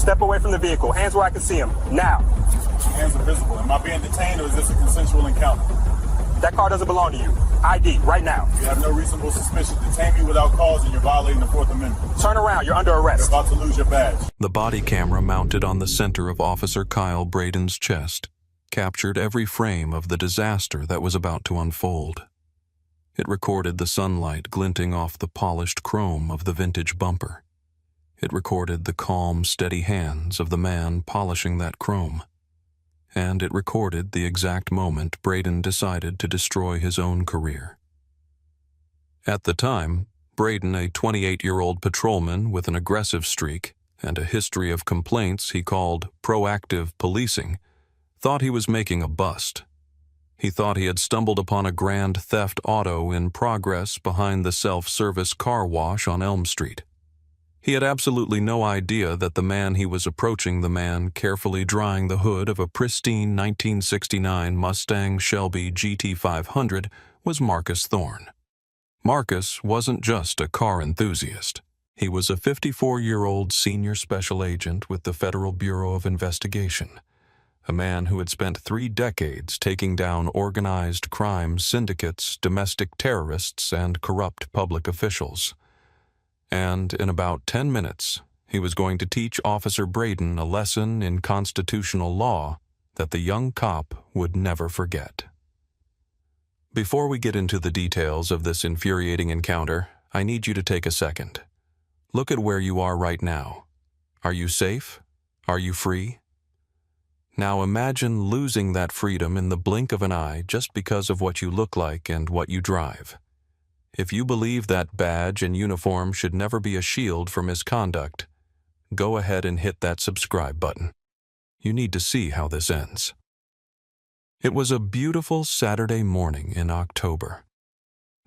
Step away from the vehicle. Hands where I can see them. Now. Hands are visible. Am I being detained or is this a consensual encounter? That car doesn't belong to you. ID, right now. You have no reasonable suspicion. Detain me without cause and you're violating the Fourth Amendment. Turn around. You're under arrest. You're about to lose your badge. The body camera mounted on the center of Officer Kyle Braden's chest captured every frame of the disaster that was about to unfold. It recorded the sunlight glinting off the polished chrome of the vintage bumper. It recorded the calm, steady hands of the man polishing that chrome. And it recorded the exact moment Braden decided to destroy his own career. At the time, Braden, a 28-year-old patrolman with an aggressive streak and a history of complaints he called proactive policing, thought he was making a bust. He thought he had stumbled upon a grand theft auto in progress behind the self-service car wash on Elm Street. He had absolutely no idea that the man he was approaching, the man carefully drying the hood of a pristine 1969 Mustang Shelby GT500, was Marcus Thorne. Marcus wasn't just a car enthusiast. He was a 54-year-old senior special agent with the Federal Bureau of Investigation, a man who had spent 3 decades taking down organized crime syndicates, domestic terrorists, and corrupt public officials. And in about 10 minutes, he was going to teach Officer Braden a lesson in constitutional law that the young cop would never forget. Before we get into the details of this infuriating encounter, I need you to take a second. Look at where you are right now. Are you safe? Are you free? Now imagine losing that freedom in the blink of an eye just because of what you look like and what you drive. If you believe that badge and uniform should never be a shield for misconduct, go ahead and hit that subscribe button. You need to see how this ends. It was a beautiful Saturday morning in October.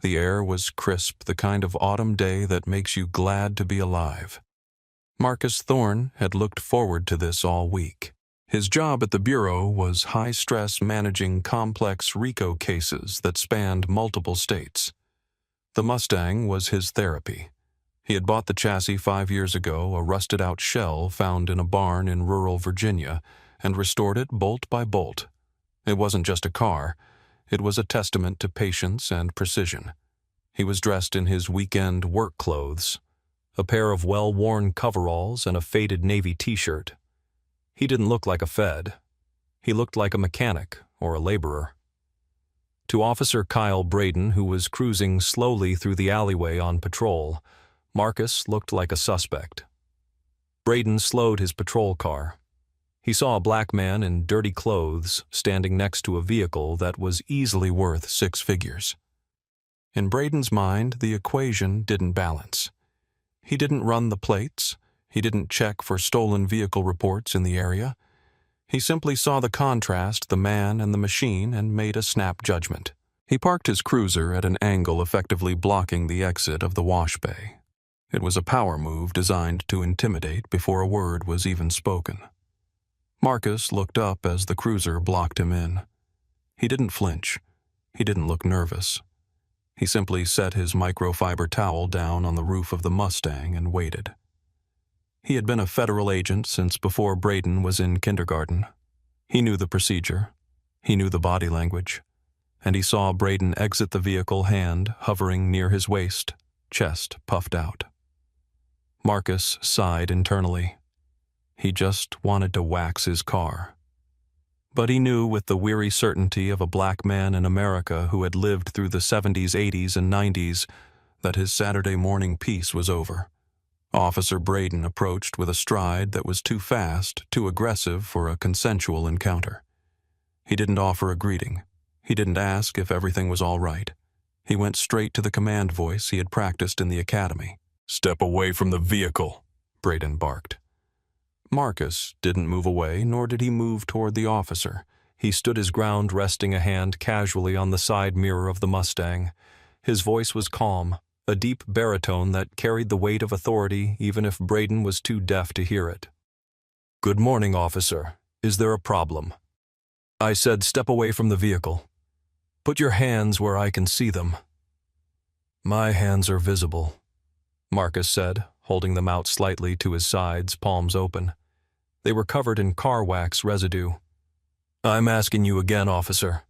The air was crisp, the kind of autumn day that makes you glad to be alive. Marcus Thorne had looked forward to this all week. His job at the Bureau was high-stress managing complex RICO cases that spanned multiple states. The Mustang was his therapy. He had bought the chassis 5 years ago, a rusted-out shell found in a barn in rural Virginia, and restored it bolt by bolt. It wasn't just a car. It was a testament to patience and precision. He was dressed in his weekend work clothes, a pair of well-worn coveralls and a faded navy t-shirt. He didn't look like a Fed. He looked like a mechanic or a laborer. To Officer Kyle Braden, who was cruising slowly through the alleyway on patrol, Marcus looked like a suspect. Braden slowed his patrol car. He saw a black man in dirty clothes standing next to a vehicle that was easily worth 6 figures. In Braden's mind, the equation didn't balance. He didn't run the plates. He didn't check for stolen vehicle reports in the area. He simply saw the contrast, the man and the machine, and made a snap judgment. He parked his cruiser at an angle effectively blocking the exit of the wash bay. It was a power move designed to intimidate before a word was even spoken. Marcus looked up as the cruiser blocked him in. He didn't flinch. He didn't look nervous. He simply set his microfiber towel down on the roof of the Mustang and waited. He had been a federal agent since before Braden was in kindergarten. He knew the procedure. He knew the body language. And he saw Braden exit the vehicle, hand hovering near his waist, chest puffed out. Marcus sighed internally. He just wanted to wax his car. But he knew with the weary certainty of a black man in America who had lived through the 70s, 80s, and 90s that his Saturday morning peace was over. Officer Braden approached with a stride that was too fast, too aggressive for a consensual encounter. He didn't offer a greeting. He didn't ask if everything was all right. He went straight to the command voice he had practiced in the academy. "Step away from the vehicle," Braden barked. Marcus didn't move away, nor did he move toward the officer. He stood his ground, resting a hand casually on the side mirror of the Mustang. His voice was calm, a deep baritone that carried the weight of authority even if Braden was too deaf to hear it. "Good morning, officer. Is there a problem?" "I said step away from the vehicle. Put your hands where I can see them." "My hands are visible," Marcus said, holding them out slightly to his sides, palms open. They were covered in car wax residue. "I'm asking you again, officer.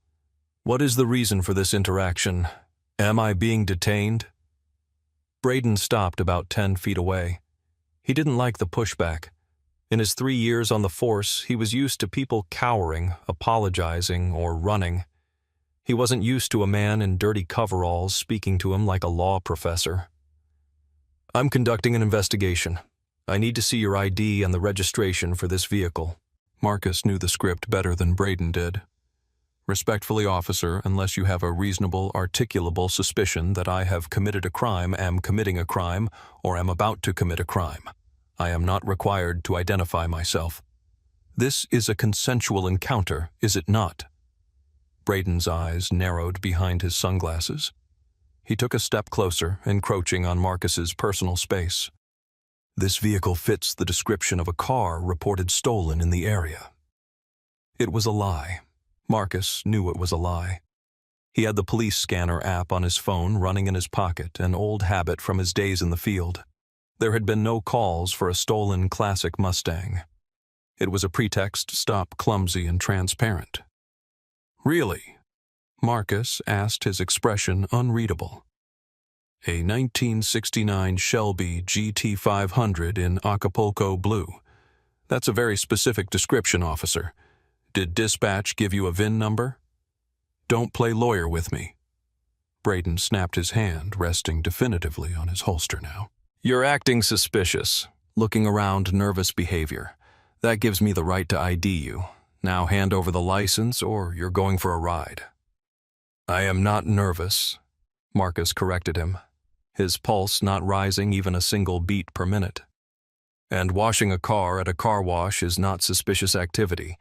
What is the reason for this interaction? Am I being detained?" Braden stopped about 10 feet away. He didn't like the pushback. In his 3 years on the force, he was used to people cowering, apologizing, or running. He wasn't used to a man in dirty coveralls speaking to him like a law professor. "I'm conducting an investigation. I need to see your ID and the registration for this vehicle." Marcus knew the script better than Braden did. "Respectfully, officer, unless you have a reasonable, articulable suspicion that I have committed a crime, am committing a crime, or am about to commit a crime, I am not required to identify myself." "This is a consensual encounter, is it not?" Braden's eyes narrowed behind his sunglasses. He took a step closer, encroaching on Marcus's personal space. "This vehicle fits the description of a car reported stolen in the area." It was a lie. Marcus knew it was a lie. He had the police scanner app on his phone running in his pocket, an old habit from his days in the field. There had been no calls for a stolen classic Mustang. It was a pretext to stop clumsy and transparent. "Really?" Marcus asked, his expression unreadable. "A 1969 Shelby GT500 in Acapulco blue. That's a very specific description, officer. Did dispatch give you a VIN number?" "Don't play lawyer with me." Braden snapped his hand, resting definitively on his holster now. "You're acting suspicious, looking around, nervous behavior. That gives me the right to ID you. Now hand over the license or you're going for a ride." "I am not nervous," Marcus corrected him, his pulse not rising even a single beat per minute. "And washing a car at a car wash is not suspicious activity.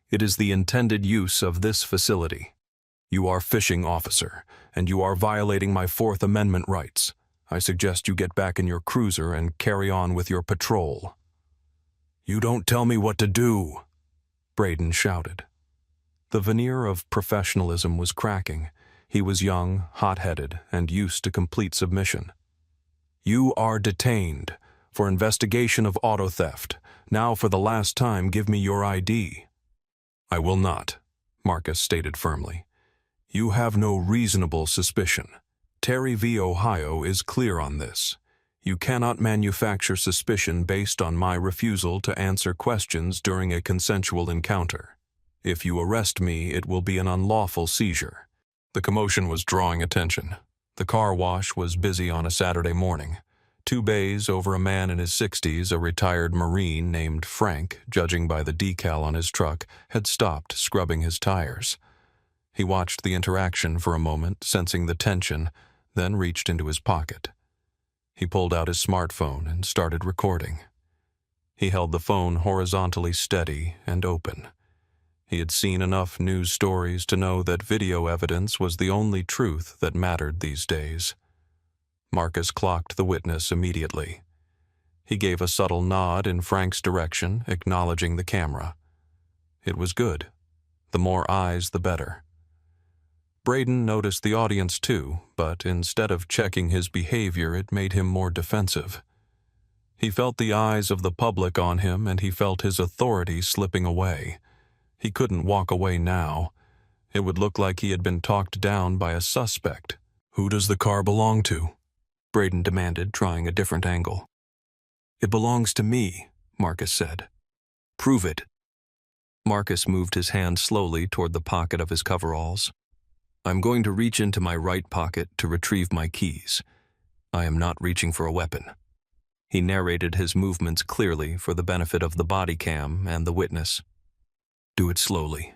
It is the intended use of this facility. You are fishing, officer, and you are violating my Fourth Amendment rights. I suggest you get back in your cruiser and carry on with your patrol." "You don't tell me what to do," Braden shouted. The veneer of professionalism was cracking. He was young, hot-headed, and used to complete submission. "You are detained for investigation of auto theft. Now, for the last time, give me your ID." "I will not," Marcus stated firmly. "You have no reasonable suspicion. Terry v. Ohio is clear on this. You cannot manufacture suspicion based on my refusal to answer questions during a consensual encounter. If you arrest me, it will be an unlawful seizure." The commotion was drawing attention. The car wash was busy on a Saturday morning. 2 bays over a man in his 60s, a retired Marine named Frank, judging by the decal on his truck, had stopped scrubbing his tires. He watched the interaction for a moment, sensing the tension, then reached into his pocket. He pulled out his smartphone and started recording. He held the phone horizontally steady and open. He had seen enough news stories to know that video evidence was the only truth that mattered these days. Marcus clocked the witness immediately. He gave a subtle nod in Frank's direction, acknowledging the camera. It was good. The more eyes, the better. Braden noticed the audience too, but instead of checking his behavior, it made him more defensive. He felt the eyes of the public on him, and he felt his authority slipping away. He couldn't walk away now. It would look like he had been talked down by a suspect. "Who does the car belong to?" Braden demanded, trying a different angle. "It belongs to me," Marcus said. "Prove it." Marcus moved his hand slowly toward the pocket of his coveralls. "I'm going to reach into my right pocket to retrieve my keys. I am not reaching for a weapon." He narrated his movements clearly for the benefit of the body cam and the witness. "Do it slowly,"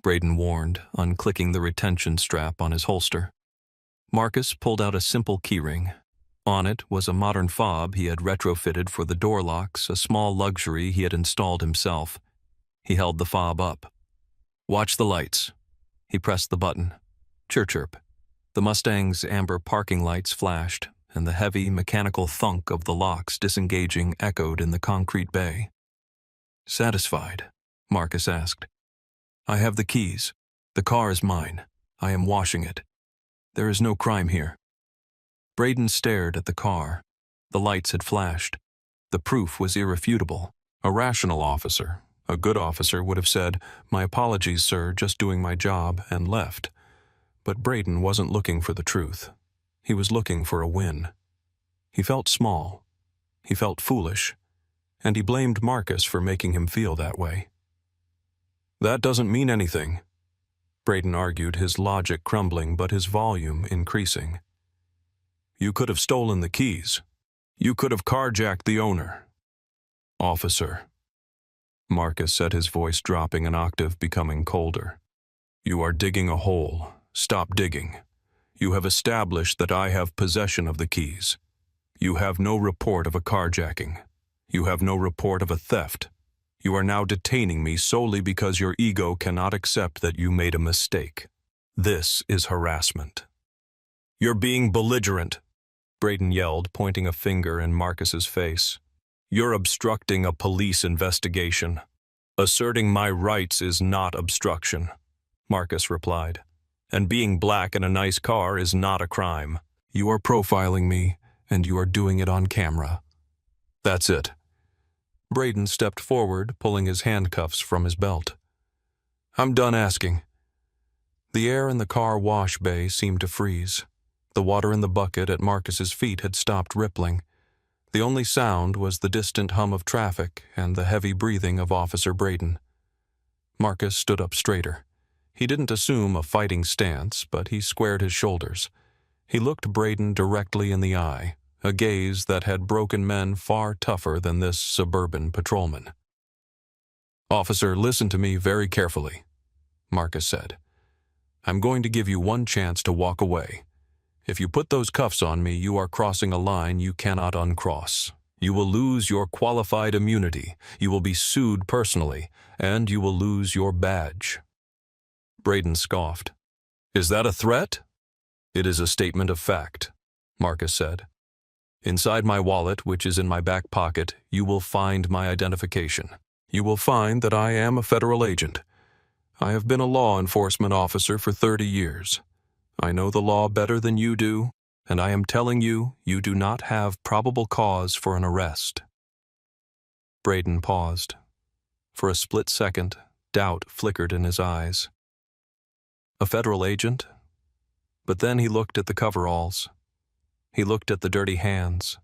Braden warned, unclicking the retention strap on his holster. Marcus pulled out a simple keyring. On it was a modern fob he had retrofitted for the door locks, a small luxury he had installed himself. He held the fob up. "Watch the lights." He pressed the button. Chirp. The Mustang's amber parking lights flashed, and the heavy mechanical thunk of the locks disengaging echoed in the concrete bay. "Satisfied?" Marcus asked. "I have the keys. The car is mine. I am washing it. There is no crime here." Braden stared at the car. The lights had flashed. The proof was irrefutable. A rational officer, a good officer, would have said, "My apologies, sir, just doing my job," and left. But Braden wasn't looking for the truth. He was looking for a win. He felt small. He felt foolish. And he blamed Marcus for making him feel that way. "That doesn't mean anything," Braden argued, his logic crumbling but his volume increasing. "You could have stolen the keys. You could have carjacked the owner." "Officer," Marcus said, his voice dropping an octave, becoming colder. "You are digging a hole. Stop digging. You have established that I have possession of the keys. You have no report of a carjacking. You have no report of a theft. You are now detaining me solely because your ego cannot accept that you made a mistake. This is harassment." "You're being belligerent," Braden yelled, pointing a finger in Marcus's face. "You're obstructing a police investigation." "Asserting my rights is not obstruction," Marcus replied. "And being black in a nice car is not a crime. You are profiling me, and you are doing it on camera." "That's it." Braden stepped forward, pulling his handcuffs from his belt. "I'm done asking." The air in the car wash bay seemed to freeze. The water in the bucket at Marcus's feet had stopped rippling. The only sound was the distant hum of traffic and the heavy breathing of Officer Braden. Marcus stood up straighter. He didn't assume a fighting stance, but he squared his shoulders. He looked Braden directly in the eye, a gaze that had broken men far tougher than this suburban patrolman. "Officer, listen to me very carefully," Marcus said. "I'm going to give you one chance to walk away. If you put those cuffs on me, you are crossing a line you cannot uncross. You will lose your qualified immunity, you will be sued personally, and you will lose your badge." Braden scoffed. "Is that a threat?" "It is a statement of fact," Marcus said. "Inside my wallet, which is in my back pocket, you will find my identification. You will find that I am a federal agent. I have been a law enforcement officer for 30 years. I know the law better than you do, and I am telling you, you do not have probable cause for an arrest." Braden paused. For a split second, doubt flickered in his eyes. A federal agent? But then he looked at the coveralls. He looked at the dirty hands.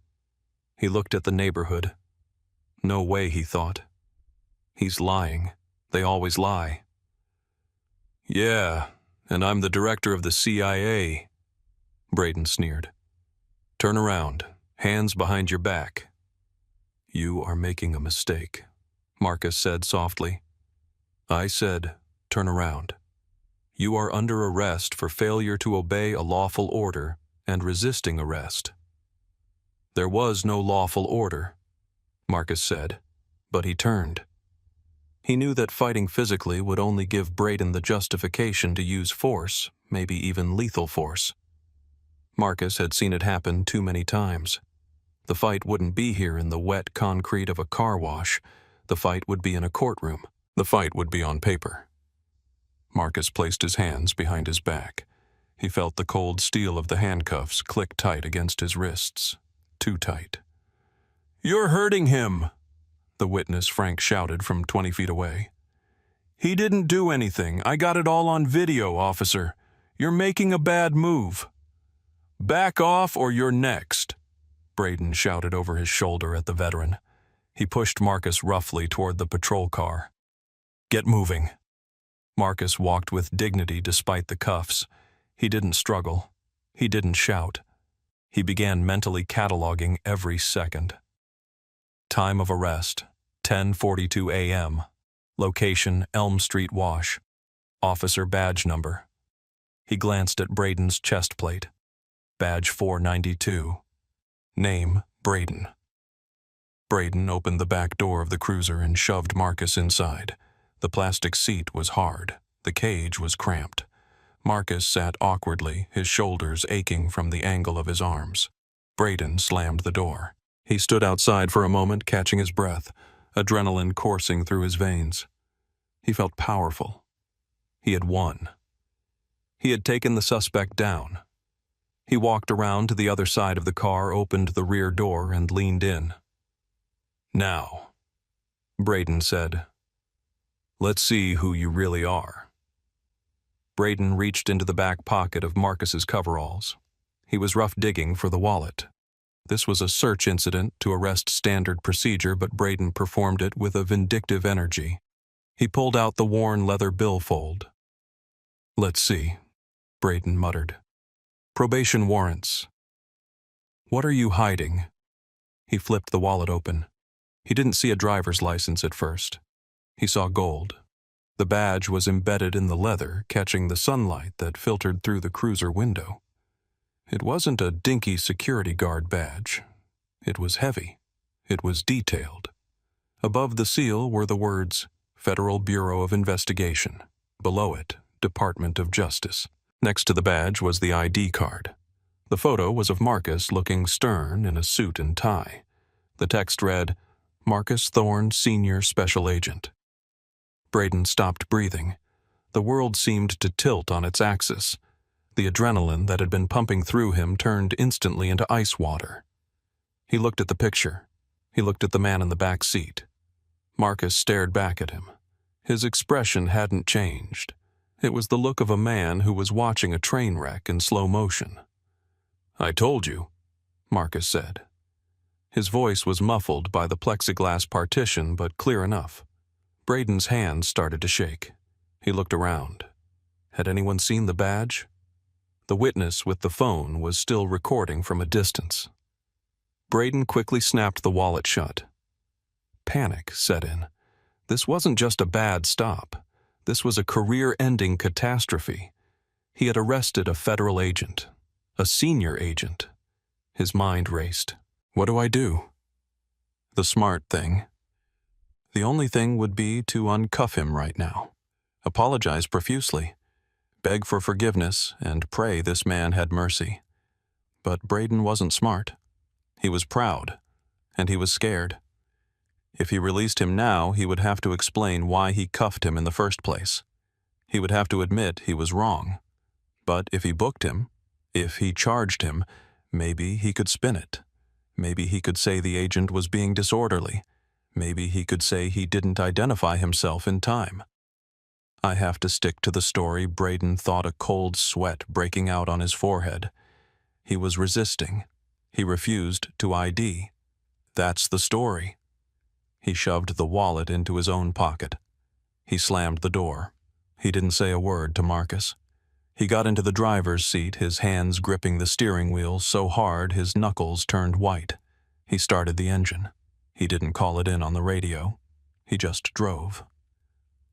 He looked at the neighborhood. No way, he thought. He's lying. They always lie. "Yeah, and I'm the director of the CIA," Braden sneered. "Turn around, hands behind your back." "You are making a mistake," Marcus said softly. "I said, turn around. You are under arrest for failure to obey a lawful order and resisting arrest." "There was no lawful order," Marcus said, but he turned. He knew that fighting physically would only give Braden the justification to use force, maybe even lethal force. Marcus had seen it happen too many times. The fight wouldn't be here in the wet concrete of a car wash. The fight would be in a courtroom. The fight would be on paper. Marcus placed his hands behind his back. He felt the cold steel of the handcuffs click tight against his wrists. Too tight. "You're hurting him," the witness Frank shouted from 20 feet away. "He didn't do anything. I got it all on video, officer. You're making a bad move." "Back off or you're next," Braden shouted over his shoulder at the veteran. He pushed Marcus roughly toward the patrol car. "Get moving." Marcus walked with dignity despite the cuffs. He didn't struggle. He didn't shout. He began mentally cataloging every second. Time of arrest, 10:42 a.m. Location, Elm Street Wash. Officer badge number. He glanced at Braden's chest plate. Badge 492. Name, Braden. Braden opened the back door of the cruiser and shoved Marcus inside. The plastic seat was hard. The cage was cramped. Marcus sat awkwardly, his shoulders aching from the angle of his arms. Braden slammed the door. He stood outside for a moment, catching his breath, adrenaline coursing through his veins. He felt powerful. He had won. He had taken the suspect down. He walked around to the other side of the car, opened the rear door, and leaned in. "Now." Braden said. "Let's see who you really are." Braden reached into the back pocket of Marcus's coveralls. He was rough digging for the wallet. This was a search incident to arrest standard procedure, but Braden performed it with a vindictive energy. He pulled out the worn leather billfold. "Let's see," Braden muttered. "Probation warrants." "What are you hiding?" He flipped the wallet open. He didn't see a driver's license at first. He saw gold. The badge was embedded in the leather, catching the sunlight that filtered through the cruiser window. It wasn't a dinky security guard badge. It was heavy. It was detailed. Above the seal were the words, Federal Bureau of Investigation. Below it, Department of Justice. Next to the badge was the ID card. The photo was of Marcus looking stern in a suit and tie. The text read, Marcus Thorne, Senior Special Agent. Braden stopped breathing. The world seemed to tilt on its axis. The adrenaline that had been pumping through him turned instantly into ice water. He looked at the picture. He looked at the man in the back seat. Marcus stared back at him. His expression hadn't changed. It was the look of a man who was watching a train wreck in slow motion. "I told you," Marcus said. His voice was muffled by the plexiglass partition, but clear enough. Braden's hands started to shake. He looked around. Had anyone seen the badge? The witness with the phone was still recording from a distance. Braden quickly snapped the wallet shut. Panic set in. This wasn't just a bad stop. This was a career-ending catastrophe. He had arrested a federal agent, a senior agent. His mind raced. What do I do? The smart thing. The only thing would be to uncuff him right now. Apologize profusely. Beg for forgiveness and pray this man had mercy. But Braden wasn't smart. He was proud, and he was scared. If he released him now, he would have to explain why he cuffed him in the first place. He would have to admit he was wrong. But if he booked him, if he charged him, maybe he could spin it. Maybe he could say the agent was being disorderly. Maybe he could say he didn't identify himself in time. I have to stick to the story. Braden thought, a cold sweat breaking out on his forehead. He was resisting. He refused to ID. That's the story. He shoved the wallet into his own pocket. He slammed the door. He didn't say a word to Marcus. He got into the driver's seat, his hands gripping the steering wheel so hard his knuckles turned white. He started the engine. He didn't call it in on the radio. He just drove.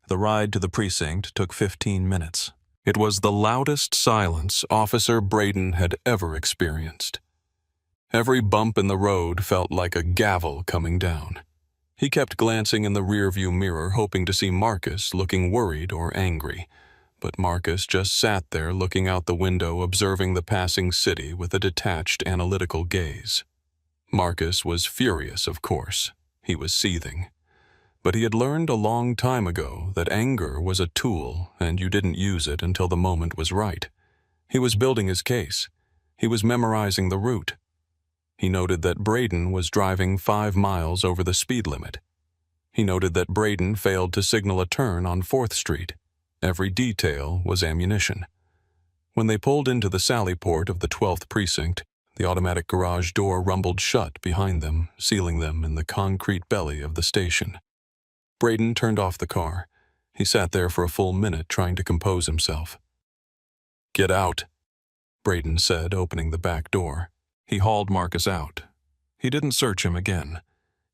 The ride to the precinct took 15 minutes. It was the loudest silence Officer Braden had ever experienced. Every bump in the road felt like a gavel coming down. He kept glancing in the rearview mirror, hoping to see Marcus looking worried or angry. But Marcus just sat there looking out the window, observing the passing city with a detached, analytical gaze. Marcus was furious, of course. He was seething. But he had learned a long time ago that anger was a tool, and you didn't use it until the moment was right. He was building his case. He was memorizing the route. He noted that Braden was driving 5 miles over the speed limit. He noted that Braden failed to signal a turn on 4th Street. Every detail was ammunition. When they pulled into the sally port of the 12th precinct, the automatic garage door rumbled shut behind them, sealing them in the concrete belly of the station. Braden turned off the car. He sat there for a full minute, trying to compose himself. "Get out," Braden said, opening the back door. He hauled Marcus out. He didn't search him again.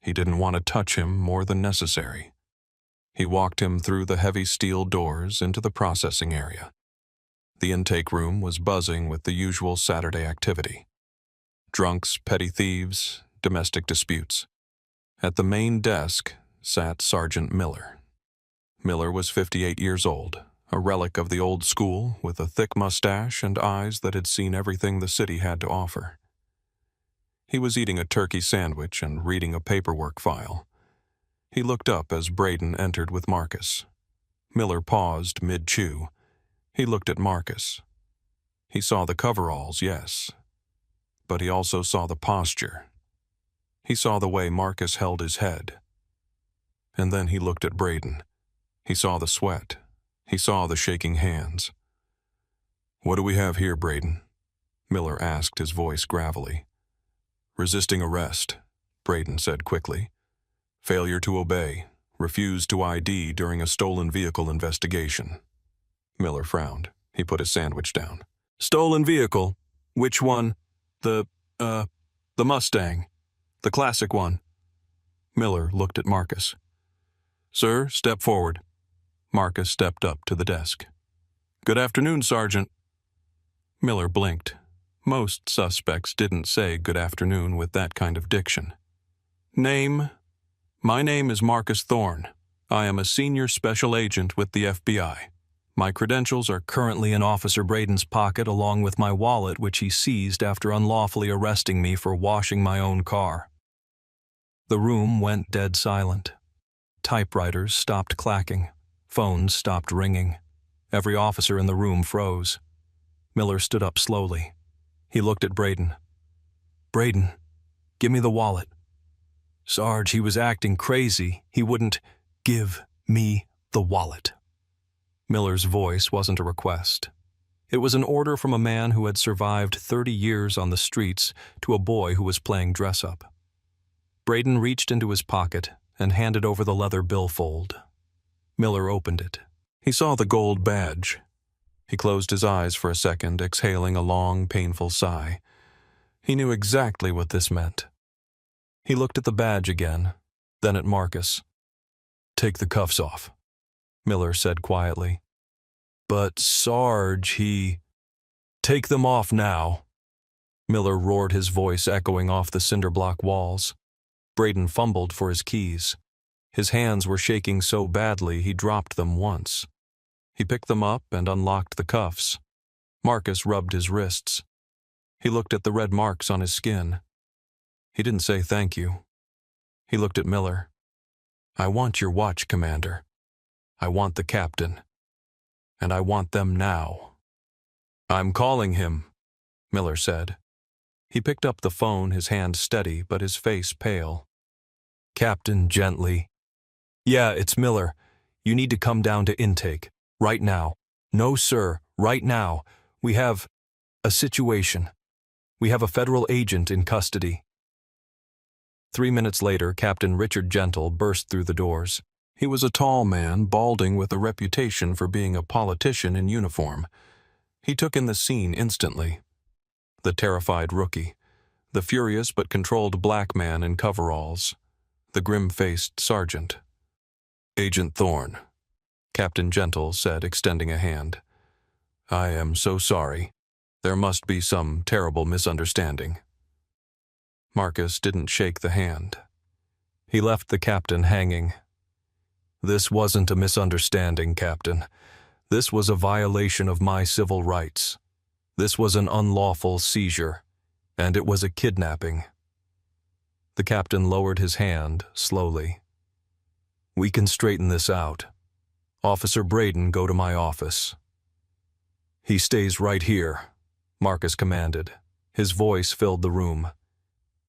He didn't want to touch him more than necessary. He walked him through the heavy steel doors into the processing area. The intake room was buzzing with the usual Saturday activity. Drunks, petty thieves, domestic disputes. At the main desk sat Sergeant Miller. Miller was 58 years old, a relic of the old school, with a thick mustache and eyes that had seen everything the city had to offer. He was eating a turkey sandwich and reading a paperwork file. He looked up as Braden entered with Marcus. Miller paused mid-chew. He looked at Marcus. He saw the coveralls, yes, but he also saw the posture. He saw the way Marcus held his head. and then he looked at Braden. He saw the sweat. He saw the shaking hands. "What do we have here, Braden?" Miller asked, his voice gravelly. "Resisting arrest," Braden said quickly. "Failure to obey. Refused to ID during a stolen vehicle investigation." Miller frowned. He put his sandwich down. "Stolen vehicle? Which one? The Mustang. The classic one." Miller looked at Marcus. "Sir, step forward." Marcus stepped up to the desk. "Good afternoon, Sergeant." Miller blinked. Most suspects didn't say good afternoon with that kind of diction. "Name? My name is Marcus Thorne. I am a senior special agent with the FBI. My credentials are currently in Officer Braden's pocket along with my wallet, which he seized after unlawfully arresting me for washing my own car." The room went dead silent. Typewriters stopped clacking. Phones stopped ringing. Every officer in the room froze. Miller stood up slowly. He looked at Braden. "Braden, give me the wallet." "Sarge, he was acting crazy. He wouldn't give me the wallet." Miller's voice wasn't a request. It was an order from a man who had survived 30 years on the streets to a boy who was playing dress-up. Braden reached into his pocket and handed over the leather billfold. Miller opened it. He saw the gold badge. He closed his eyes for a second, exhaling a long, painful sigh. He knew exactly what this meant. He looked at the badge again, then at Marcus. "Take the cuffs off," Miller said quietly. "But Sarge, Take them off now." Miller roared, his voice echoing off the cinder-block walls. Braden fumbled for his keys. His hands were shaking so badly he dropped them once. He picked them up and unlocked the cuffs. Marcus rubbed his wrists. He looked at the red marks on his skin. He didn't say thank you. He looked at Miller. "I want your watch, Commander. I want the captain. And I want them now." "I'm calling him," Miller said. He picked up the phone, his hand steady but his face pale. "Captain, gently." "Yeah, it's Miller. You need to come down to intake. Right now." "No, sir. Right now. We have a situation. We have a federal agent in custody." 3 minutes later, Captain Richard Gentle burst through the doors. He was a tall man, balding with a reputation for being a politician in uniform. He took in the scene instantly. The terrified rookie, the furious but controlled black man in coveralls, the grim-faced sergeant. "Agent Thorne," Captain Gentle said, extending a hand. "I am so sorry. There must be some terrible misunderstanding." Marcus didn't shake the hand. He left the captain hanging. "This wasn't a misunderstanding, Captain. This was a violation of my civil rights. This was an unlawful seizure, and it was a kidnapping." The captain lowered his hand slowly. "We can straighten this out. Officer Braden, go to my office." "He stays right here," Marcus commanded. His voice filled the room.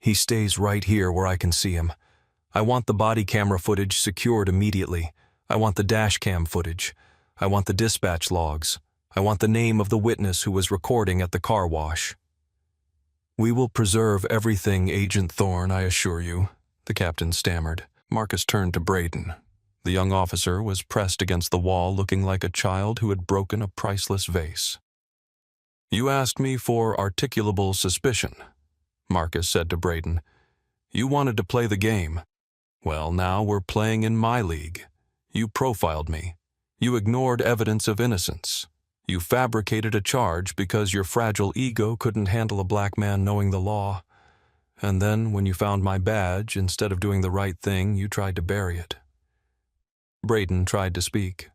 "He stays right here where I can see him. I want the body camera footage secured immediately. I want the dash cam footage. I want the dispatch logs. I want the name of the witness who was recording at the car wash." "We will preserve everything, Agent Thorne, I assure you," the captain stammered. Marcus turned to Braden. The young officer was pressed against the wall, looking like a child who had broken a priceless vase. "You asked me for articulable suspicion," Marcus said to Braden. "You wanted to play the game. Well, now we're playing in my league. You profiled me. You ignored evidence of innocence. You fabricated a charge because your fragile ego couldn't handle a black man knowing the law. And then, when you found my badge, instead of doing the right thing, you tried to bury it." Braden tried to speak.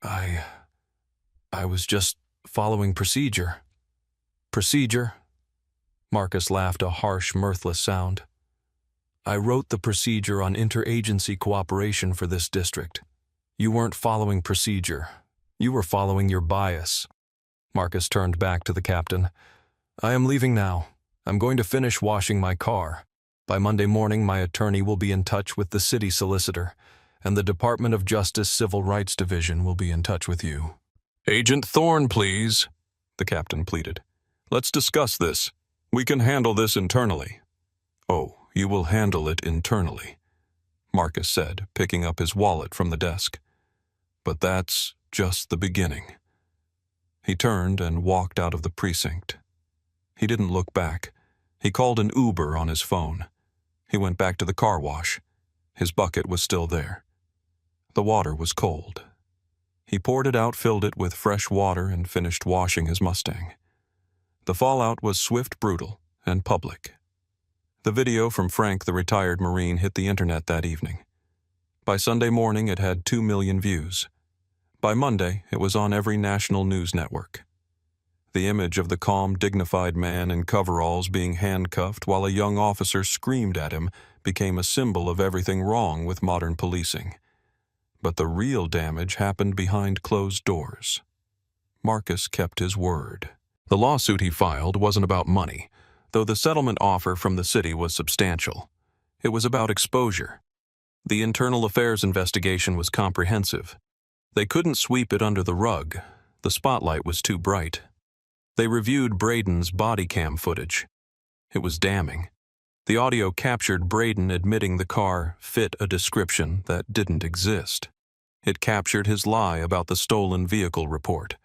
I was just following procedure." "Procedure?" Marcus laughed, a harsh, mirthless sound. "I wrote the procedure on interagency cooperation for this district. You weren't following procedure. You were following your bias." Marcus turned back to the captain. "I am leaving now. I'm going to finish washing my car. By Monday morning, my attorney will be in touch with the city solicitor. and the Department of Justice Civil Rights Division will be in touch with you." "Agent Thorne, please," the captain pleaded. "Let's discuss this. We can handle this internally." "Oh, you will handle it internally," Marcus said, picking up his wallet from the desk. "But that's just the beginning." He turned and walked out of the precinct. He didn't look back. He called an Uber on his phone. He went back to the car wash. His bucket was still there. The water was cold. He poured it out, filled it with fresh water, and finished washing his Mustang. The fallout was swift, brutal, and public. The video from Frank, the retired Marine, hit the internet that evening. By Sunday morning, it had 2 million views. By Monday, it was on every national news network. The image of the calm, dignified man in coveralls being handcuffed while a young officer screamed at him became a symbol of everything wrong with modern policing. But the real damage happened behind closed doors. Marcus kept his word. The lawsuit he filed wasn't about money, though the settlement offer from the city was substantial. It was about exposure. The internal affairs investigation was comprehensive. They couldn't sweep it under the rug. The spotlight was too bright. They reviewed Braden's Bodycam footage. It was damning. The audio captured Braden admitting the car fit a description that didn't exist. It captured his lie about the stolen vehicle report.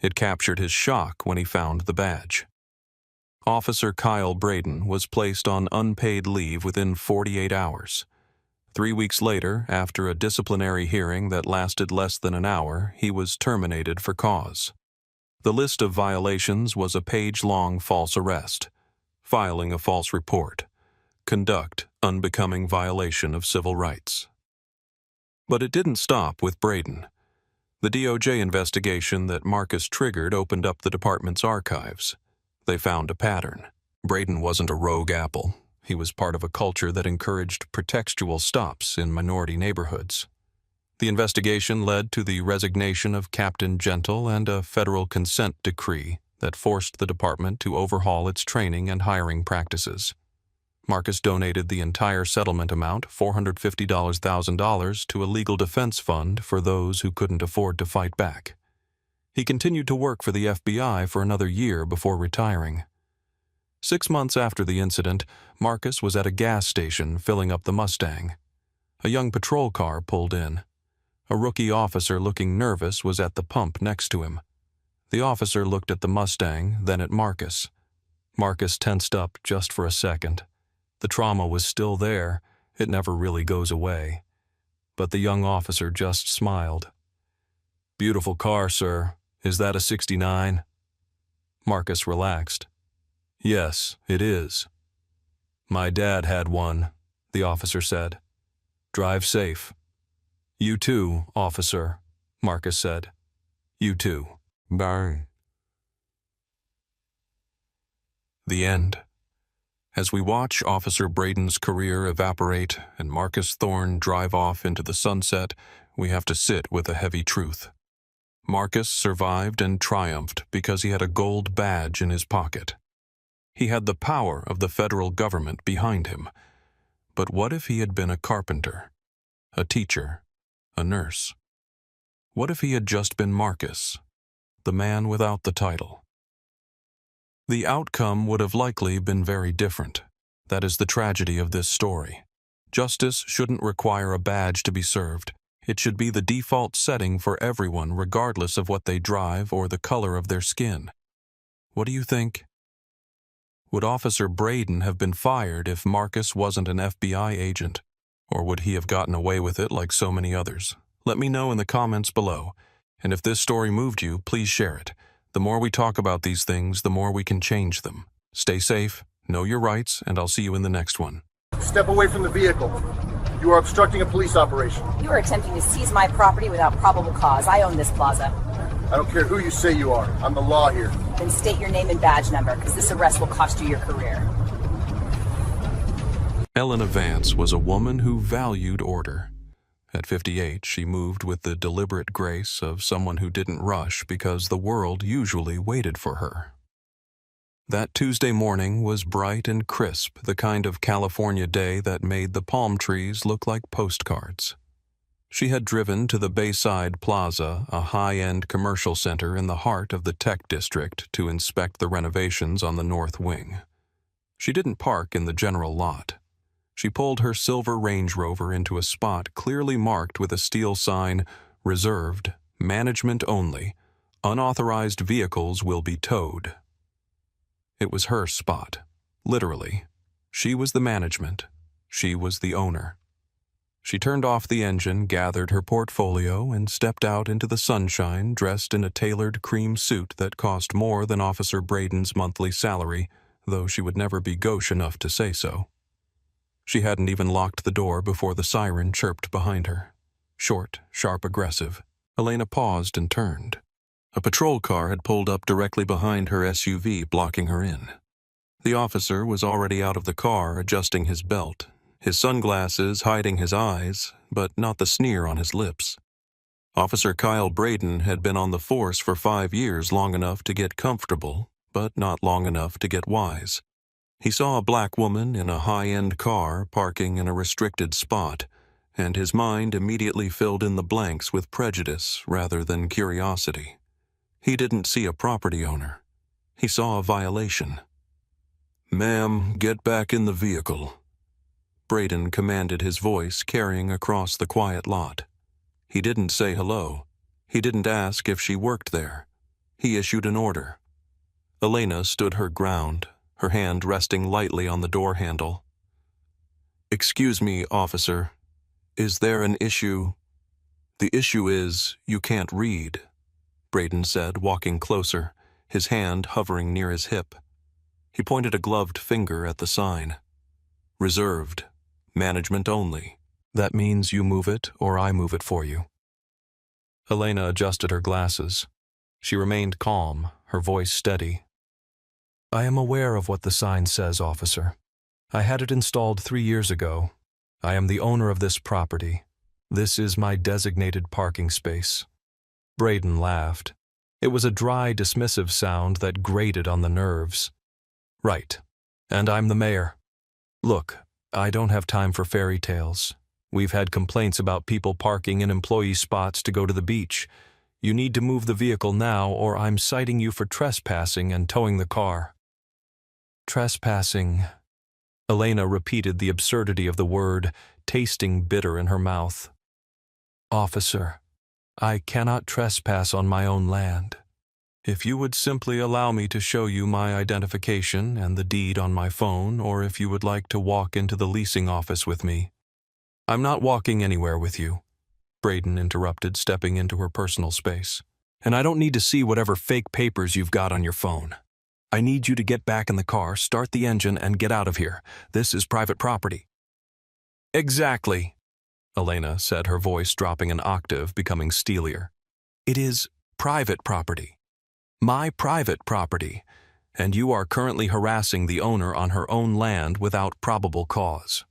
It captured his shock when he found the badge. Officer Kyle Braden was placed on unpaid leave within 48 hours. 3 weeks later, after a disciplinary hearing that lasted less than an hour, he was terminated for cause. The list of violations was a page-long false arrest, filing a false report, conduct unbecoming violation of civil rights. But it didn't stop with Braden. The DOJ investigation that Marcus triggered opened up the department's archives. They found a pattern. Braden wasn't a rogue apple. He was part of a culture that encouraged pretextual stops in minority neighborhoods. The investigation led to the resignation of Captain Gentle and a federal consent decree that forced the department to overhaul its training and hiring practices. Marcus donated the entire settlement amount, $450,000, to a legal defense fund for those who couldn't afford to fight back. He continued to work for the FBI for another year before retiring. 6 months after the incident, Marcus was at a gas station filling up the Mustang. A young patrol car pulled in. A rookie officer looking nervous was at the pump next to him. The officer looked at the Mustang, then at Marcus. Marcus tensed up just for a second. The trauma was still there. It never really goes away. But the young officer just smiled. "Beautiful car, sir. Is that a 69? Marcus relaxed. "Yes, it is." "My dad had one," the officer said. "Drive safe." "You too, officer," Marcus said. "You too." Bye. The end. As we watch Officer Braden's career evaporate and Marcus Thorne drive off into the sunset, we have to sit with a heavy truth. Marcus survived and triumphed because he had a gold badge in his pocket. He had the power of the federal government behind him. But what if he had been a carpenter, a teacher, a nurse? What if he had just been Marcus, the man without the title? The outcome would have likely been very different. That is the tragedy of this story. Justice shouldn't require a badge to be served. It should be the default setting for everyone, regardless of what they drive or the color of their skin. What do you think? Would Officer Braden have been fired if Marcus wasn't an FBI agent? Or would he have gotten away with it like so many others? Let me know in the comments below. And if this story moved you, please share it. The more we talk about these things, the more we can change them. Stay safe, know your rights, and I'll see you in the next one. Step away from the vehicle. You are obstructing a police operation. You are attempting to seize my property without probable cause. I own this plaza. I don't care who you say you are. I'm the law here. Then state your name and badge number, because this arrest will cost you your career. Elena Vance was a woman who valued order. At 58, she moved with the deliberate grace of someone who didn't rush because the world usually waited for her. That Tuesday morning was bright and crisp, the kind of California day that made the palm trees look like postcards. She had driven to the Bayside Plaza, a high-end commercial center in the heart of the tech district, to inspect the renovations on the north wing. She didn't park in the general lot. She pulled her silver Range Rover into a spot clearly marked with a steel sign, "Reserved, Management Only, Unauthorized Vehicles Will Be Towed." It was her spot, literally. She was the management. She was the owner. She turned off the engine, gathered her portfolio, and stepped out into the sunshine dressed in a tailored cream suit that cost more than Officer Braden's monthly salary, though she would never be gauche enough to say so. She hadn't even locked the door before the siren chirped behind her. Short, sharp, aggressive. Elena paused and turned. A patrol car had pulled up directly behind her SUV, blocking her in. The officer was already out of the car, adjusting his belt, his sunglasses hiding his eyes, but not the sneer on his lips. Officer Kyle Braden had been on the force for 5 years, long enough to get comfortable, but not long enough to get wise. He saw a black woman in a high-end car parking in a restricted spot, and his mind immediately filled in the blanks with prejudice rather than curiosity. He didn't see a property owner. He saw a violation. "Ma'am, get back in the vehicle." Braden commanded, his voice carrying across the quiet lot. He didn't say hello. He didn't ask if she worked there. He issued an order. Elena stood her ground, her hand resting lightly on the door handle. "Excuse me, officer. Is there an issue?" "The issue is, you can't read," Braden said, walking closer, his hand hovering near his hip. He pointed a gloved finger at the sign. "Reserved. Management only. That means you move it or I move it for you." Elena adjusted her glasses. She remained calm, her voice steady. "I am aware of what the sign says, officer. I had it installed 3 years ago. I am the owner of this property. This is my designated parking space." Braden laughed. It was a dry, dismissive sound that grated on the nerves. "Right. And I'm the mayor. Look, I don't have time for fairy tales. We've had complaints about people parking in employee spots to go to the beach. You need to move the vehicle now, or I'm citing you for trespassing and towing the car." "Trespassing." Elena repeated the absurdity of the word, tasting bitter in her mouth. "Officer, I cannot trespass on my own land. If you would simply allow me to show you my identification and the deed on my phone, or if you would like to walk into the leasing office with me." "I'm not walking anywhere with you," Braden interrupted, stepping into her personal space. "And I don't need to see whatever fake papers you've got on your phone. I need you to get back in the car, start the engine, and get out of here. This is private property." "Exactly," Elena said, her voice dropping an octave, becoming steelier. "It is private property. My private property, and you are currently harassing the owner on her own land without probable cause.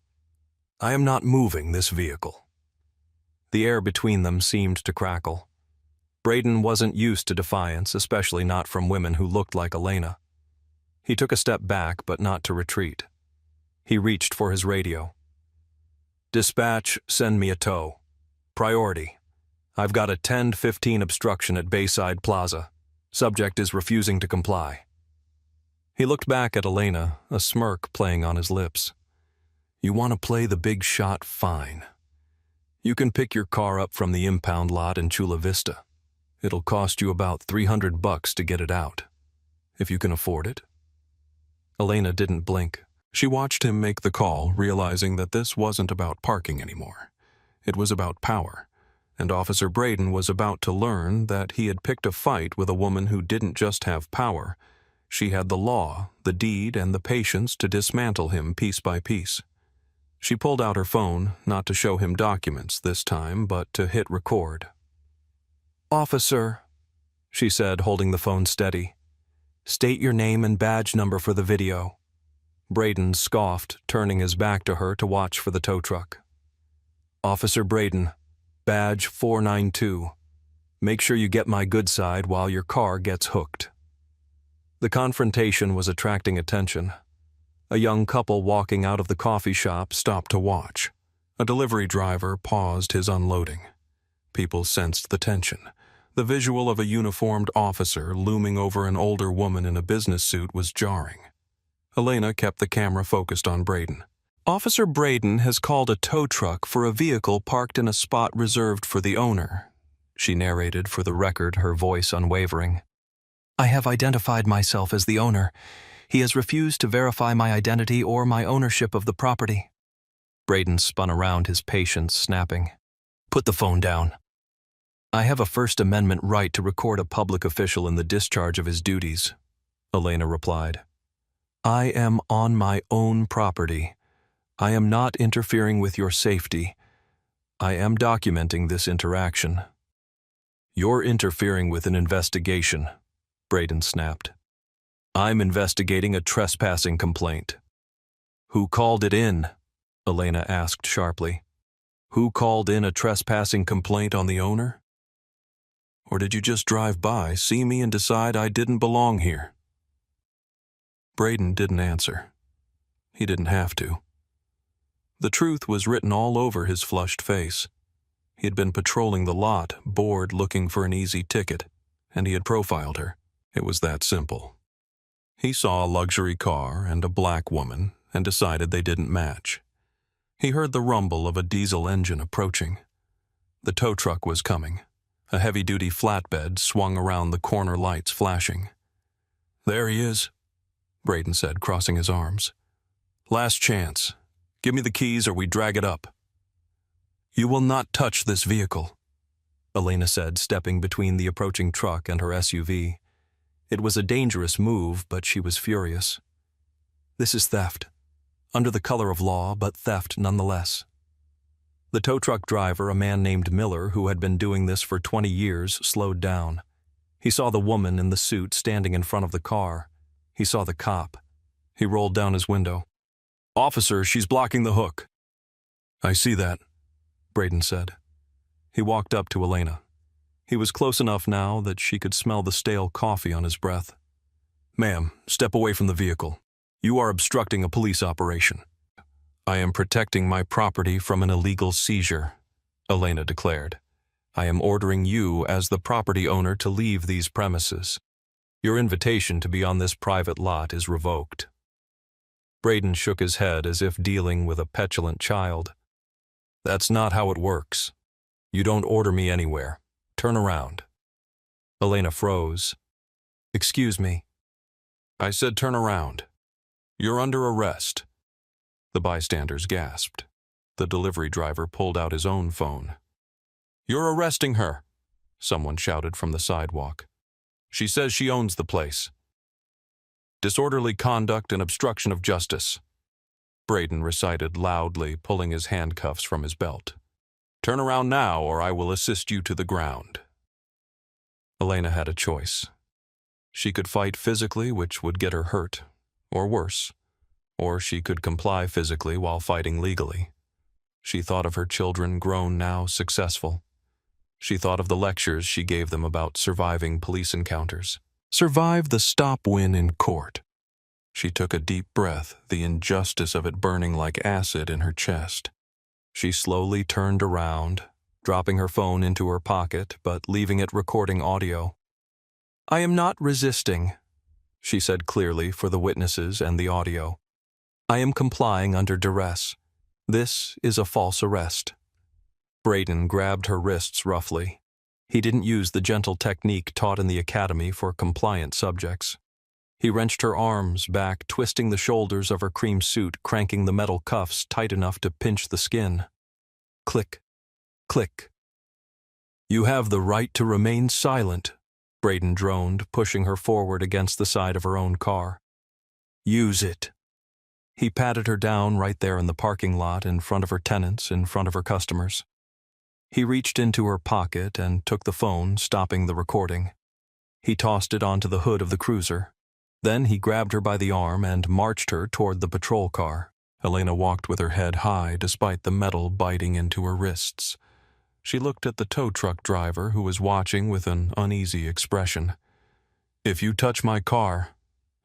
I am not moving this vehicle." The air between them seemed to crackle. Braden wasn't used to defiance, especially not from women who looked like Elena. He took a step back, but not to retreat. He reached for his radio. "Dispatch, send me a tow. Priority. I've got a 10:15 obstruction at Bayside Plaza. Subject is refusing to comply." He looked back at Elena, a smirk playing on his lips. "You want to play the big shot? Fine. You can pick your car up from the impound lot in Chula Vista. It'll cost you about $300 to get it out. If you can afford it." Elena didn't blink. She watched him make the call, realizing that this wasn't about parking anymore. It was about power. And Officer Braden was about to learn that he had picked a fight with a woman who didn't just have power. She had the law, the deed, and the patience to dismantle him piece by piece. She pulled out her phone, not to show him documents this time, but to hit record. "Officer," she said, holding the phone steady. "State your name and badge number for the video." Braden scoffed, turning his back to her to watch for the tow truck. "Officer Braden, badge 492. Make sure you get my good side while your car gets hooked." The confrontation was attracting attention. A young couple walking out of the coffee shop stopped to watch. A delivery driver paused his unloading. People sensed the tension. The visual of a uniformed officer looming over an older woman in a business suit was jarring. Elena kept the camera focused on Braden. Officer Braden has called a tow truck for a vehicle parked in a spot reserved for the owner, she narrated for the record, her voice unwavering. I have identified myself as the owner. He has refused to verify my identity or my ownership of the property. Braden spun around, his patience snapping. Put the phone down. I have a First Amendment right to record a public official in the discharge of his duties, Elena replied. I am on my own property. I am not interfering with your safety. I am documenting this interaction. You're interfering with an investigation, Braden snapped. I'm investigating a trespassing complaint. Who called it in? Elena asked sharply. Who called in a trespassing complaint on the owner? Or did you just drive by, see me, and decide I didn't belong here? Braden didn't answer. He didn't have to. The truth was written all over his flushed face. He had been patrolling the lot, bored, looking for an easy ticket, and he had profiled her. It was that simple. He saw a luxury car and a black woman and decided they didn't match. He heard the rumble of a diesel engine approaching. The tow truck was coming. A heavy-duty flatbed swung around, the corner lights flashing. There he is, Braden said, crossing his arms. Last chance. Give me the keys or we drag it up. You will not touch this vehicle, Elena said, stepping between the approaching truck and her SUV. It was a dangerous move, but she was furious. This is theft. Under the color of law, but theft nonetheless. The tow truck driver, a man named Miller, who had been doing this for 20 years, slowed down. He saw the woman in the suit standing in front of the car. He saw the cop. He rolled down his window. Officer, she's blocking the hook. I see that, Braden said. He walked up to Elena. He was close enough now that she could smell the stale coffee on his breath. Ma'am, step away from the vehicle. You are obstructing a police operation. I am protecting my property from an illegal seizure, Elena declared. I am ordering you as the property owner to leave these premises. Your invitation to be on this private lot is revoked. Braden shook his head as if dealing with a petulant child. That's not how it works. You don't order me anywhere. Turn around. Elena froze. Excuse me. I said turn around. You're under arrest. The bystanders gasped. The delivery driver pulled out his own phone. You're arresting her, someone shouted from the sidewalk. She says she owns the place. Disorderly conduct and obstruction of justice, Braden recited loudly, pulling his handcuffs from his belt. Turn around now, or I will assist you to the ground. Elena had a choice. She could fight physically, which would get her hurt, or worse. Or she could comply physically while fighting legally. She thought of her children, grown now, successful. She thought of the lectures she gave them about surviving police encounters. Survive the stop-win in court. She took a deep breath, the injustice of it burning like acid in her chest. She slowly turned around, dropping her phone into her pocket, but leaving it recording audio. I am not resisting, she said clearly for the witnesses and the audio. I am complying under duress. This is a false arrest. Braden grabbed her wrists roughly. He didn't use the gentle technique taught in the academy for compliant subjects. He wrenched her arms back, twisting the shoulders of her cream suit, cranking the metal cuffs tight enough to pinch the skin. Click, click. You have the right to remain silent, Braden droned, pushing her forward against the side of her own car. Use it. He patted her down right there in the parking lot, in front of her tenants, in front of her customers. He reached into her pocket and took the phone, stopping the recording. He tossed it onto the hood of the cruiser. Then he grabbed her by the arm and marched her toward the patrol car. Elena walked with her head high, despite the metal biting into her wrists. She looked at the tow truck driver, who was watching with an uneasy expression. If you touch my car,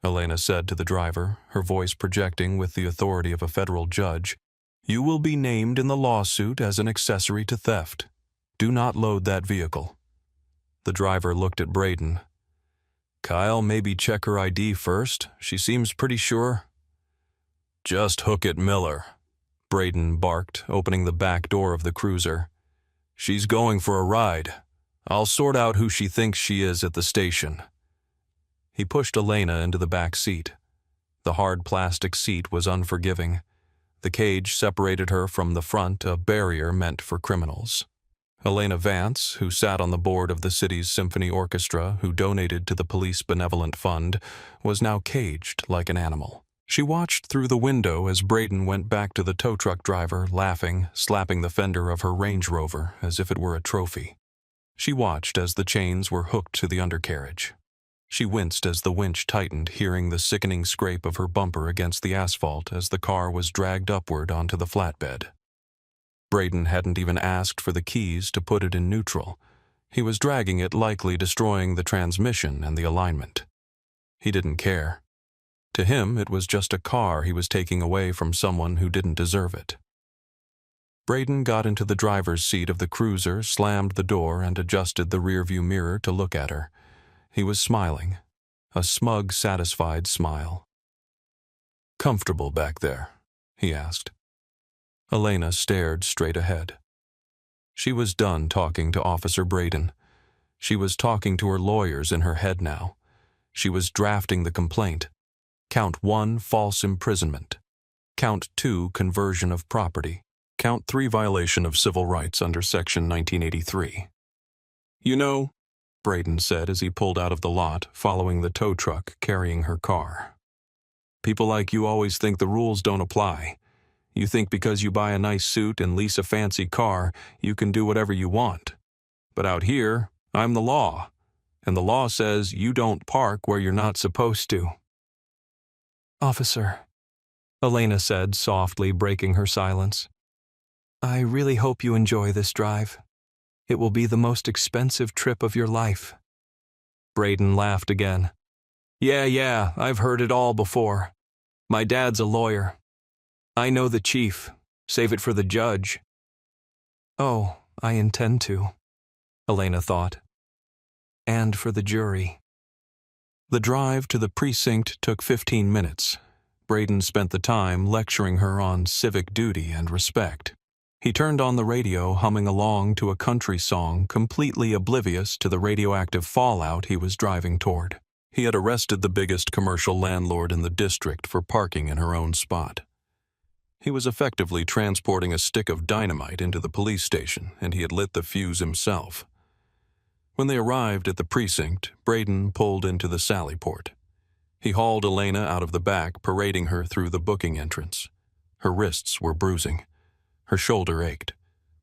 Elena said to the driver, her voice projecting with the authority of a federal judge, you will be named in the lawsuit as an accessory to theft. Do not load that vehicle. The driver looked at Braden. Kyle, maybe check her ID first. She seems pretty sure. Just hook it, Miller, Braden barked, opening the back door of the cruiser. She's going for a ride. I'll sort out who she thinks she is at the station. He pushed Elena into the back seat. The hard plastic seat was unforgiving. The cage separated her from the front, a barrier meant for criminals. Elena Vance, who sat on the board of the city's symphony orchestra, who donated to the police benevolent fund, was now caged like an animal. She watched through the window as Braden went back to the tow truck driver, laughing, slapping the fender of her Range Rover as if it were a trophy. She watched as the chains were hooked to the undercarriage. She winced as the winch tightened, hearing the sickening scrape of her bumper against the asphalt as the car was dragged upward onto the flatbed. Braden hadn't even asked for the keys to put it in neutral. He was dragging it, likely destroying the transmission and the alignment. He didn't care. To him, it was just a car he was taking away from someone who didn't deserve it. Braden got into the driver's seat of the cruiser, slammed the door, and adjusted the rearview mirror to look at her. He was smiling, a smug, satisfied smile. Comfortable back there? He asked. Elena stared straight ahead. She was done talking to Officer Braden. She was talking to her lawyers in her head now. She was drafting the complaint. Count 1, false imprisonment. Count 2, conversion of property. Count 3, violation of civil rights under Section 1983. You know, Braden said as he pulled out of the lot, following the tow truck carrying her car. People like you always think the rules don't apply. You think because you buy a nice suit and lease a fancy car, you can do whatever you want. But out here, I'm the law, and the law says you don't park where you're not supposed to. Officer, Elena said softly, breaking her silence. I really hope you enjoy this drive. It will be the most expensive trip of your life. Braden laughed again. Yeah, I've heard it all before. My dad's a lawyer. I know the chief. Save it for the judge. Oh, I intend to, Elena thought. And for the jury. The drive to the precinct took 15 minutes. Braden spent the time lecturing her on civic duty and respect. He turned on the radio, humming along to a country song, completely oblivious to the radioactive fallout he was driving toward. He had arrested the biggest commercial landlord in the district for parking in her own spot. He was effectively transporting a stick of dynamite into the police station, and he had lit the fuse himself. When they arrived at the precinct, Braden pulled into the Sallyport. He hauled Elena out of the back, parading her through the booking entrance. Her wrists were bruising. Her shoulder ached,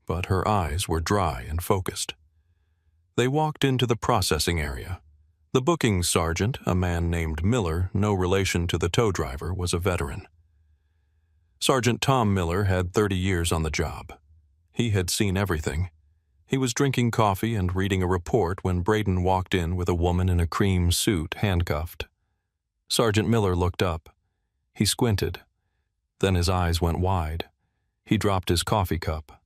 but her eyes were dry and focused. They walked into the processing area. The booking sergeant, a man named Miller, no relation to the tow driver, was a veteran. Sergeant Tom Miller had 30 years on the job. He had seen everything. He was drinking coffee and reading a report when Braden walked in with a woman in a cream suit, handcuffed. Sergeant Miller looked up. He squinted. Then his eyes went wide. He dropped his coffee cup.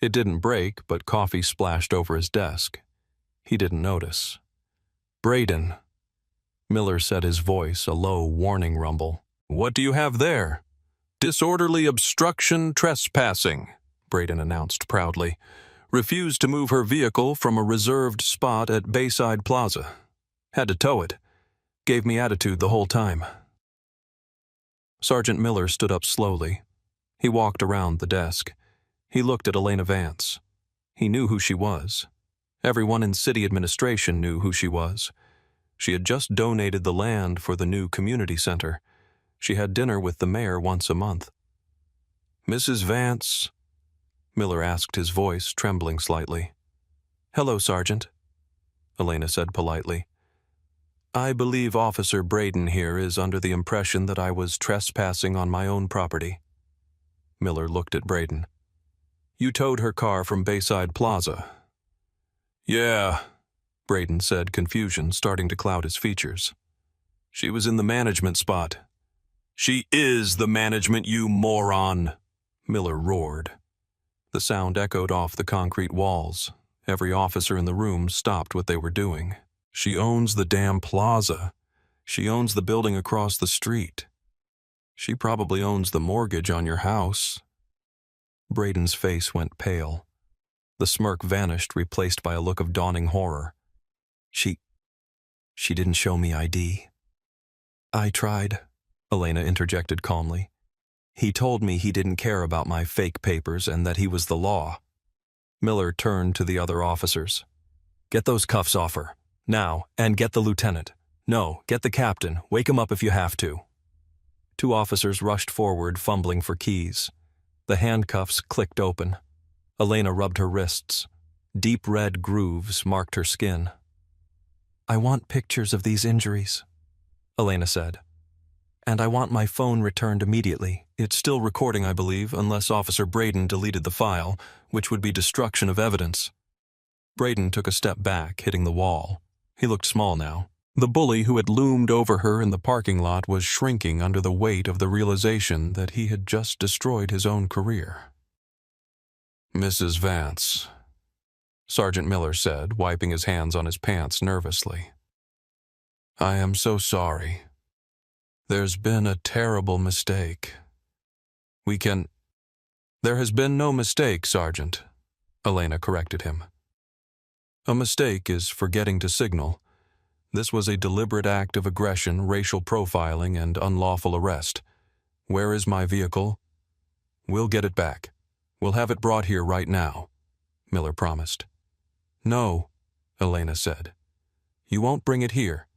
It didn't break, but coffee splashed over his desk. He didn't notice. Braden, Miller said, his voice a low warning rumble. What do you have there? Disorderly obstruction trespassing, Braden announced proudly. Refused to move her vehicle from a reserved spot at Bayside Plaza. Had to tow it. Gave me attitude the whole time. Sergeant Miller stood up slowly. He walked around the desk. He looked at Elena Vance. He knew who she was. Everyone in city administration knew who she was. She had just donated the land for the new community center. She had dinner with the mayor once a month. Mrs. Vance, Miller asked, his voice trembling slightly. Hello, Sergeant, Elena said politely. I believe Officer Braden here is under the impression that I was trespassing on my own property. Miller looked at Braden. You towed her car from Bayside Plaza. Yeah, Braden said, confusion starting to cloud his features. She was in the management spot. She is the management, you moron, Miller roared. The sound echoed off the concrete walls. Every officer in the room stopped what they were doing. She owns the damn plaza. She owns the building across the street. She probably owns the mortgage on your house. Braden's face went pale. The smirk vanished, replaced by a look of dawning horror. She didn't show me ID. I tried, Elena interjected calmly. He told me he didn't care about my fake papers and that he was the law. Miller turned to the other officers. Get those cuffs off her. Now, and get the lieutenant. No, get the captain. Wake him up if you have to. 2 officers rushed forward, fumbling for keys. The handcuffs clicked open. Elena rubbed her wrists. Deep red grooves marked her skin. I want pictures of these injuries, Elena said. And I want my phone returned immediately. It's still recording, I believe, unless Officer Braden deleted the file, which would be destruction of evidence. Braden took a step back, hitting the wall. He looked small now. The bully who had loomed over her in the parking lot was shrinking under the weight of the realization that he had just destroyed his own career. Mrs. Vance, Sergeant Miller said, wiping his hands on his pants nervously. I am so sorry. There's been a terrible mistake. There has been no mistake, Sergeant, Elena corrected him. A mistake is forgetting to signal. This was a deliberate act of aggression, racial profiling, and unlawful arrest. Where is my vehicle? We'll get it back. We'll have it brought here right now, Miller promised. No, Elena said. You won't bring it here.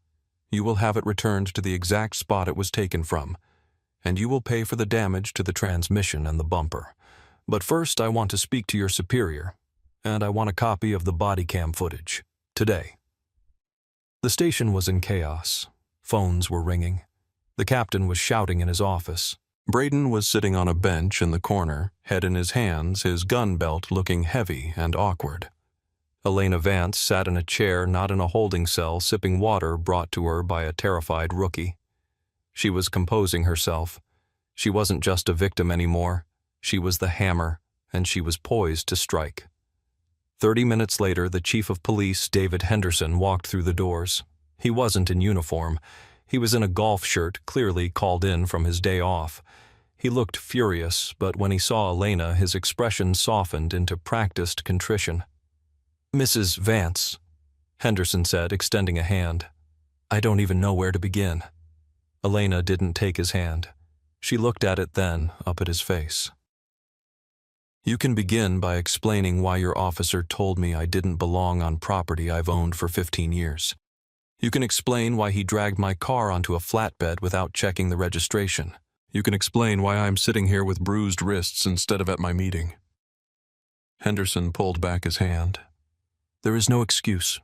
You will have it returned to the exact spot it was taken from, and you will pay for the damage to the transmission and the bumper. But first I want to speak to your superior, and I want a copy of the Bodycam footage, today. The station was in chaos. Phones were ringing. The captain was shouting in his office. Braden was sitting on a bench in the corner, head in his hands, his gun belt looking heavy and awkward. Elena Vance sat in a chair not in a holding cell, sipping water brought to her by a terrified rookie. She was composing herself. She wasn't just a victim anymore. She was the hammer, and she was poised to strike. 30 minutes later, the chief of police, David Henderson, walked through the doors. He wasn't in uniform. He was in a golf shirt, clearly called in from his day off. He looked furious, but when he saw Elena, his expression softened into practiced contrition. Mrs. Vance, Henderson said, extending a hand. I don't even know where to begin. Elena didn't take his hand. She looked at it then, up at his face. You can begin by explaining why your officer told me I didn't belong on property I've owned for 15 years. You can explain why he dragged my car onto a flatbed without checking the registration. You can explain why I'm sitting here with bruised wrists instead of at my meeting. Henderson pulled back his hand. There is no excuse.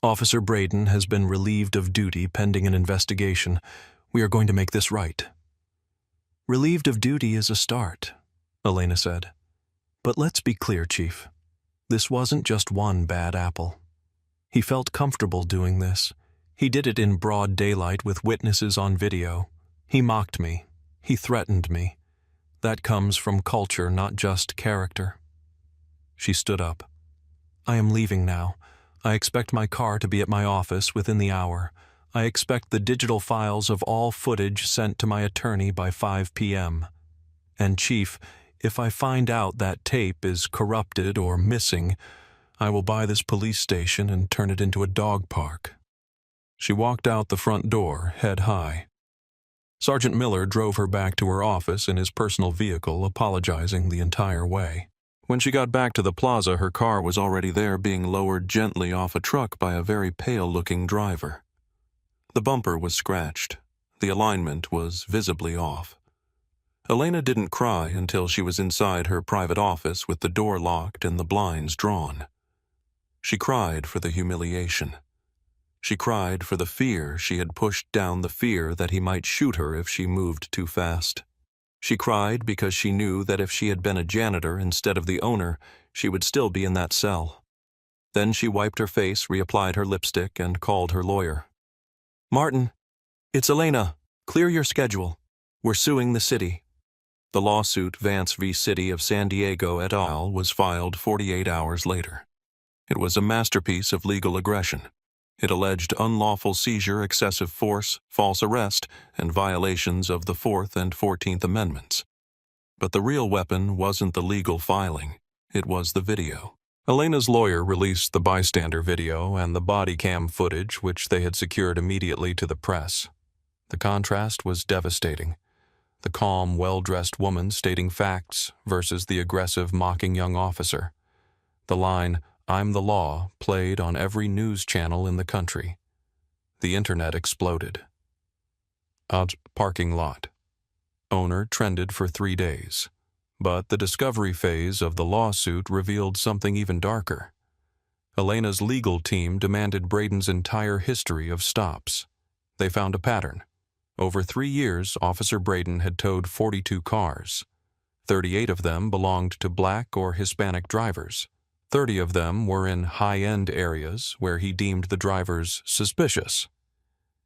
Officer Braden has been relieved of duty pending an investigation. We are going to make this right. Relieved of duty is a start, Elena said. But let's be clear, Chief. This wasn't just one bad apple. He felt comfortable doing this. He did it in broad daylight with witnesses on video. He mocked me. He threatened me. That comes from culture, not just character. She stood up. I am leaving now. I expect my car to be at my office within the hour. I expect the digital files of all footage sent to my attorney by 5 p.m. And Chief, if I find out that tape is corrupted or missing, I will buy this police station and turn it into a dog park. She walked out the front door, head high. Sergeant Miller drove her back to her office in his personal vehicle, apologizing the entire way. When she got back to the plaza, her car was already there, being lowered gently off a truck by a very pale-looking driver. The bumper was scratched. The alignment was visibly off. Elena didn't cry until she was inside her private office with the door locked and the blinds drawn. She cried for the humiliation. She cried for the fear she had pushed down, the fear that he might shoot her if she moved too fast. She cried because she knew that if she had been a janitor instead of the owner, she would still be in that cell. Then she wiped her face, reapplied her lipstick, and called her lawyer. Martin, it's Elena. Clear your schedule. We're suing the city. The lawsuit, Vance v. City of San Diego et al., was filed 48 hours later. It was a masterpiece of legal aggression. It alleged unlawful seizure, excessive force, false arrest, and violations of the 4th and 14th Amendments. But the real weapon wasn't the legal filing, it was the video. Elena's lawyer released the bystander video and the Bodycam footage, which they had secured immediately to the press. The contrast was devastating. The calm, well-dressed woman stating facts versus the aggressive, mocking young officer. The line, "I'm the law," played on every news channel in the country. The internet exploded. Parking lot. Owner trended for 3 days. But the discovery phase of the lawsuit revealed something even darker. Elena's legal team demanded Braden's entire history of stops. They found a pattern. Over 3 years, Officer Braden had towed 42 cars. 38 of them belonged to Black or Hispanic drivers. 30 of them were in high-end areas where he deemed the drivers suspicious.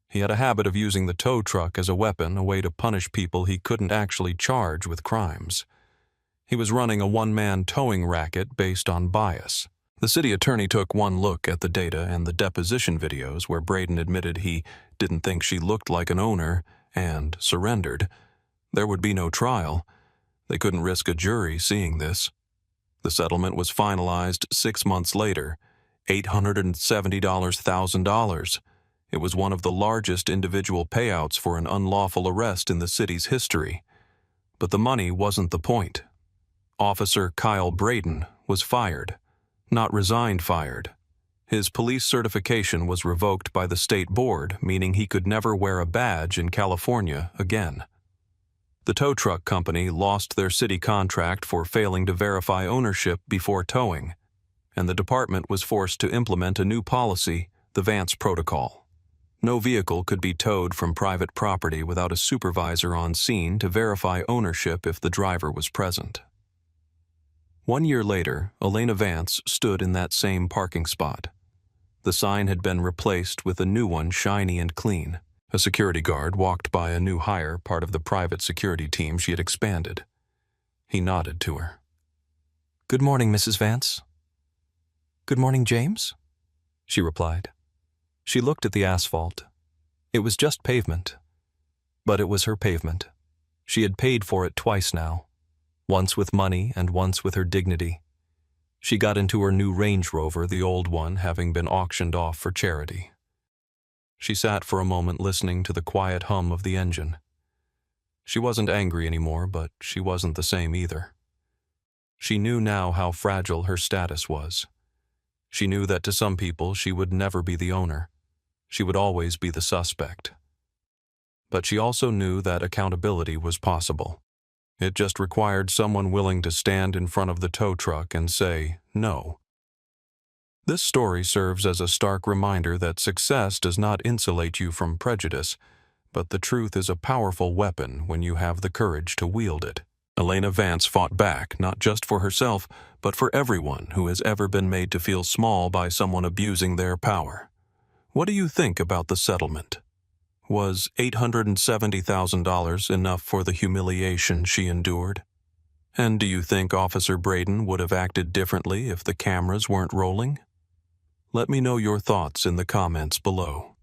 He had a habit of using the tow truck as a weapon, a way to punish people he couldn't actually charge with crimes. He was running a one-man towing racket based on bias. The city attorney took one look at the data and the deposition videos where Braden admitted he didn't think she looked like an owner and surrendered. There would be no trial. They couldn't risk a jury seeing this. The settlement was finalized 6 months later, $870,000. It was one of the largest individual payouts for an unlawful arrest in the city's history. But the money wasn't the point. Officer Kyle Braden was fired. Not resigned fired. His police certification was revoked by the state board, meaning he could never wear a badge in California again. The tow truck company lost their city contract for failing to verify ownership before towing, and the department was forced to implement a new policy, the Vance Protocol. No vehicle could be towed from private property without a supervisor on scene to verify ownership if the driver was present. 1 year later, Elena Vance stood in that same parking spot. The sign had been replaced with a new one, shiny and clean. A security guard walked by a new hire, part of the private security team she had expanded. He nodded to her. "Good morning, Mrs. Vance." "Good morning, James," she replied. She looked at the asphalt. It was just pavement. But it was her pavement. She had paid for it twice now. Once with money and once with her dignity. She got into her new Range Rover, the old one having been auctioned off for charity. She sat for a moment listening to the quiet hum of the engine. She wasn't angry anymore, but she wasn't the same either. She knew now how fragile her status was. She knew that to some people she would never be the owner. She would always be the suspect. But she also knew that accountability was possible. It just required someone willing to stand in front of the tow truck and say, no. This story serves as a stark reminder that success does not insulate you from prejudice, but the truth is a powerful weapon when you have the courage to wield it. Elena Vance fought back, not just for herself, but for everyone who has ever been made to feel small by someone abusing their power. What do you think about the settlement? Was $870,000 enough for the humiliation she endured? And do you think Officer Braden would have acted differently if the cameras weren't rolling? Let me know your thoughts in the comments below.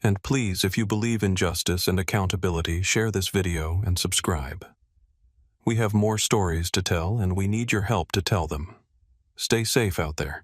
And please, if you believe in justice and accountability, share this video and subscribe. We have more stories to tell, and we need your help to tell them. Stay safe out there.